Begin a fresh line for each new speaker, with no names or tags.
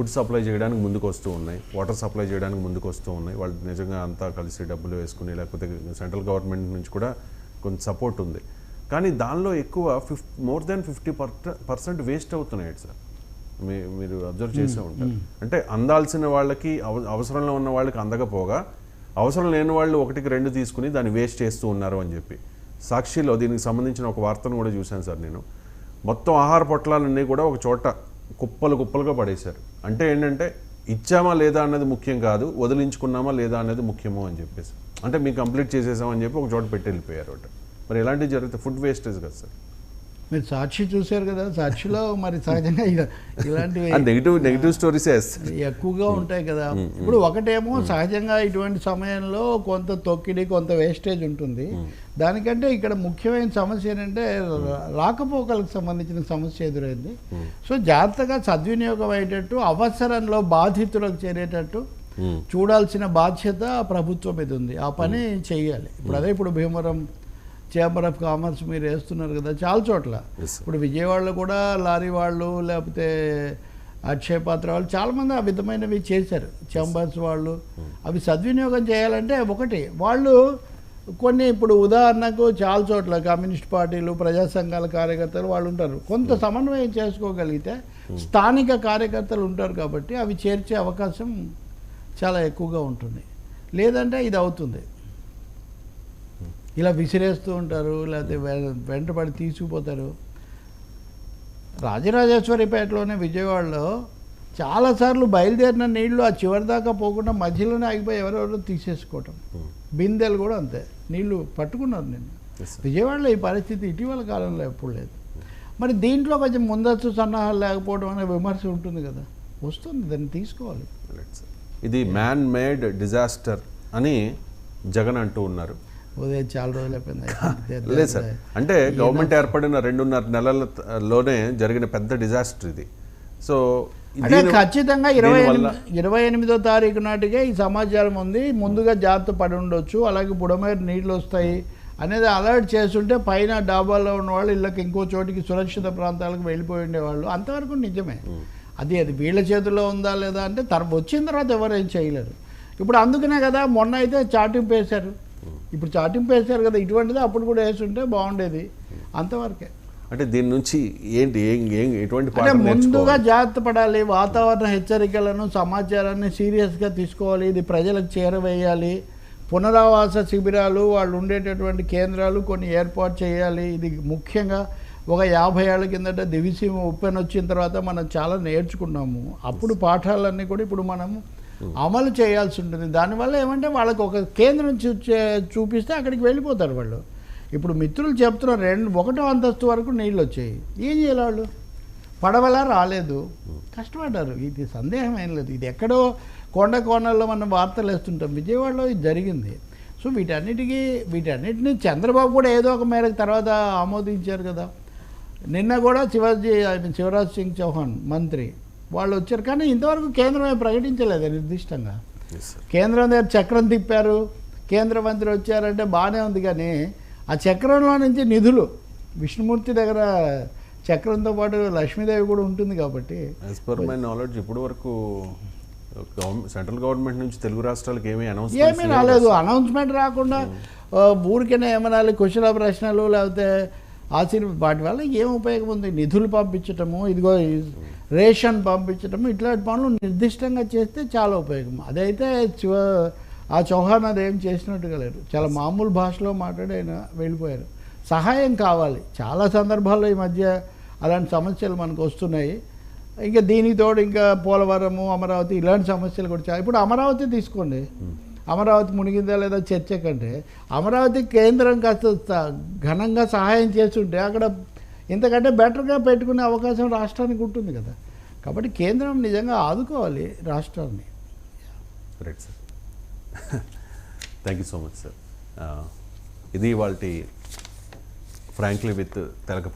Food supply చేయడానికి ముందుకు వస్తూ ఉన్నాయి, వాటర్ సప్లై చేయడానికి ముందుకు వస్తూ ఉన్నాయి. వాళ్ళు నిజంగా అంతా కలిసి డబ్బులు వేసుకుని, లేకపోతే సెంట్రల్ గవర్నమెంట్ నుంచి కూడా కొంత సపోర్ట్ ఉంది. కానీ దానిలో ఎక్కువ మోర్ దాన్ 50% వేస్ట్ అవుతున్నాయి సార్. మీరు అబ్జర్వ్ చేసే ఉంటారు. అంటే అందాల్సిన వాళ్ళకి, అవసరంలో ఉన్న వాళ్ళకి అందకపోగా అవసరం లేని వాళ్ళు 1-2 తీసుకుని దాన్ని వేస్ట్ చేస్తూ ఉన్నారు అని చెప్పి సాక్షిలో దీనికి సంబంధించిన ఒక వార్తను కూడా చూశాను సార్ నేను. మొత్తం ఆహార పొట్లాలన్నీ కూడా ఒక చోట కుప్పలుగా పడేశారు. అంటే ఏంటంటే ఇచ్చామా లేదా అన్నది ముఖ్యం కాదు, వదిలించుకున్నామా లేదా అనేది ముఖ్యమో అని చెప్పేసి, అంటే మీకు కంప్లీట్ చేసేసామని చెప్పి ఒక చోట పెట్టి వెళ్ళిపోయారు. మరి ఎలాంటివి జరిగితే ఫుడ్ వేస్టేజ్ కదా సార్.
మీరు సాక్షి చూశారు కదా, సాక్షిలో మరి సహజంగా ఇలాంటివి
నెగిటివ్ స్టోరీస్
ఎక్కువగా ఉంటాయి కదా. ఇప్పుడు ఒకటేమో సహజంగా ఇటువంటి సమయంలో కొంత తొక్కిడి, కొంత వేస్టేజ్ ఉంటుంది. దానికంటే ఇక్కడ ముఖ్యమైన సమస్య ఏంటంటే రాకపోకలకు సంబంధించిన సమస్య ఎదురైంది. సో జాగ్రత్తగా సద్వినియోగం అయ్యేటట్టు, అవసరంలో బాధితులకు చేరేటట్టు చూడాల్సిన బాధ్యత ప్రభుత్వం మీద ఉంది. ఆ పని చెయ్యాలి. ఇప్పుడు భీమవరం చేంబర్ ఆఫ్ కామర్స్ మీరు వేస్తున్నారు కదా చాలా చోట్ల. ఇప్పుడు విజయవాడలో కూడా లారీ వాళ్ళు, లేకపోతే అక్షయ పాత్ర వాళ్ళు చాలామంది ఆ విధమైనవి చేశారు. చేంబర్స్ వాళ్ళు అవి సద్వినియోగం చేయాలంటే ఒకటి వాళ్ళు కొన్ని, ఇప్పుడు ఉదాహరణకు చాలా చోట్ల కమ్యూనిస్ట్ పార్టీలు, ప్రజా సంఘాల కార్యకర్తలు వాళ్ళు ఉంటారు. కొంత సమన్వయం చేసుకోగలిగితే స్థానిక కార్యకర్తలు ఉంటారు కాబట్టి అవి చేర్చే అవకాశం చాలా ఎక్కువగా ఉంటుంది. లేదంటే ఇది అవుతుంది, ఇలా విసిరేస్తూ ఉంటారు, లేకపోతే వెంటబడి తీసుకుపోతారు. రాజరాజేశ్వరిపేటలోనే విజయవాడలో చాలాసార్లు బయలుదేరిన నీళ్లు ఆ చివరి దాకా పోకుండా మధ్యలోనే ఆగిపోయి ఎవరెవరో తీసేసుకోవటం. బిందెలు కూడా అంతే, నీళ్లు పట్టుకున్నారు. నేను విజయవాడలో ఈ పరిస్థితి ఇటీవల కాలంలో ఎప్పుడు లేదు. మరి దీంట్లో కొంచెం ముందస్తు సన్నాహాలు లేకపోవడం అనే విమర్శ ఉంటుంది కదా, వస్తుంది, దాన్ని తీసుకోవాలి.
ఇది మ్యాన్ మేడ్ డిజాస్టర్ అని జగన్ అంటూ ఉన్నారు.
ఉదయం చాలా రోజులు అయిపోయింది.
లేదు సార్, అంటే గవర్నమెంట్ ఏర్పడిన 2.5 నెలలలోనే జరిగిన పెద్ద డిజాస్టర్ ఇది. సో
అంటే ఖచ్చితంగా 28వ తారీఖు నాటికే ఈ సమాచారం ఉంది, ముందుగా జాగ్రత్త పడి ఉండొచ్చు, అలాగే బుడమేరు నీళ్ళు వస్తాయి అనేది అలర్ట్ చేస్తుంటే పైన డాబాలో ఉన్న వాళ్ళు ఇళ్ళకి ఇంకో చోటికి సురక్షిత ప్రాంతాలకు వెళ్ళిపోయి ఉండేవాళ్ళు. అంతవరకు నిజమే. అది వీళ్ళ చేతుల్లో ఉందా లేదా అంటే వచ్చిన తర్వాత ఎవరేం చేయలేరు. ఇప్పుడు అందుకనే కదా మొన్న అయితే చాటింపు వేశారు, ఇప్పుడు చాటింపు వేశారు కదా, ఇటువంటిది అప్పుడు కూడా వేస్తుంటే బాగుండేది. అంతవరకే.
అంటే దీని నుంచి ఏంటి ఎటువంటి
అంటే ముందుగా జాగ్రత్త పడాలి, వాతావరణ హెచ్చరికలను, సమాచారాన్ని సీరియస్గా తీసుకోవాలి, ఇది ప్రజలకు చేరవేయాలి, పునరావాస శిబిరాలు, వాళ్ళు ఉండేటటువంటి కేంద్రాలు కొన్ని ఏర్పాటు చేయాలి. ఇది ముఖ్యంగా ఒక 50 ఏళ్ల కిందట దివిసీమ ఉప్పెన వచ్చిన తర్వాత మనం చాలా నేర్చుకున్నాము. అప్పుడు పాఠాలన్నీ కూడా ఇప్పుడు మనము అమలు చేయాల్సి ఉంటుంది. దానివల్ల ఏమంటే వాళ్ళకి ఒక కేంద్రం చూపిస్తే అక్కడికి వెళ్ళిపోతారు వాళ్ళు. ఇప్పుడు మిత్రులు చెప్తున్నారు 1వ అంతస్తు వరకు నీళ్ళు వచ్చాయి, ఏం చేయాలి వాళ్ళు? పడవలా రాలేదు, కష్టపడ్డారు. ఇది సందేహం ఏం లేదు. ఇది ఎక్కడో కొండ కోణాల్లో మనం వార్తలు వేస్తుంటాం, విజయవాడలో ఇది జరిగింది. సో వీటన్నిటిని చంద్రబాబు కూడా ఏదో ఒక మేరకు తర్వాత ఆమోదించారు కదా. నిన్న కూడా శివరాజ్ సింగ్ చౌహాన్ మంత్రి వాళ్ళు వచ్చారు, కానీ ఇంతవరకు కేంద్రమే ప్రకటించలేదు నిర్దిష్టంగా. కేంద్రం దగ్గర చక్రం తిప్పారు, కేంద్ర మంత్రి వచ్చారంటే బాగానే ఉంది, కానీ ఆ చక్రంలో నుంచి నిధులు, విష్ణుమూర్తి దగ్గర చక్రంతో పాటు లక్ష్మీదేవి కూడా ఉంటుంది కాబట్టి.
యాజ్ పర్ మై నాలెడ్జ్ ఇప్పటి వరకు సెంట్రల్ గవర్నమెంట్ నుంచి తెలుగు రాష్ట్రాలకు ఏమీ
రాలేదు. అనౌన్స్మెంట్ రాకుండా ఊరికైనా ఏమనాలి, కుశల ప్రశ్నలు లేకపోతే వాటి వల్ల ఏం ఉపయోగం ఉంది? నిధులు పంపించటము, ఇదిగో రేషన్ పంపించటము, ఇట్లాంటి పనులు నిర్దిష్టంగా చేస్తే చాలా ఉపయోగం. అదైతే ఆ చౌహాన్ అదేం చేసినట్టుగా లేరు, చాలా మామూలు భాషలో మాట్లాడి ఆయన వెళ్ళిపోయారు. సహాయం కావాలి. చాలా సందర్భాల్లో ఈ మధ్య అలాంటి సమస్యలు మనకు వస్తున్నాయి. ఇంకా దీనికి తోడు ఇంకా పోలవరము, అమరావతి ఇలాంటి సమస్యలు కూడా చాలా. ఇప్పుడు అమరావతి తీసుకోండి, అమరావతి మునిగిందా లేదా చర్చ కంటే అమరావతి కేంద్రం కాస్త ఘనంగా సహాయం చేస్తుంటే అక్కడ ఇంతకంటే బెటర్గా పెట్టుకునే అవకాశం రాష్ట్రానికి ఉంటుంది కదా. కాబట్టి కేంద్రం నిజంగా ఆదుకోవాలి రాష్ట్రాన్ని.
Right sir, thank you so much sir. ఇది వాళ్ళ ఫ్రాంక్లీ విత్ తెలకపల్లి.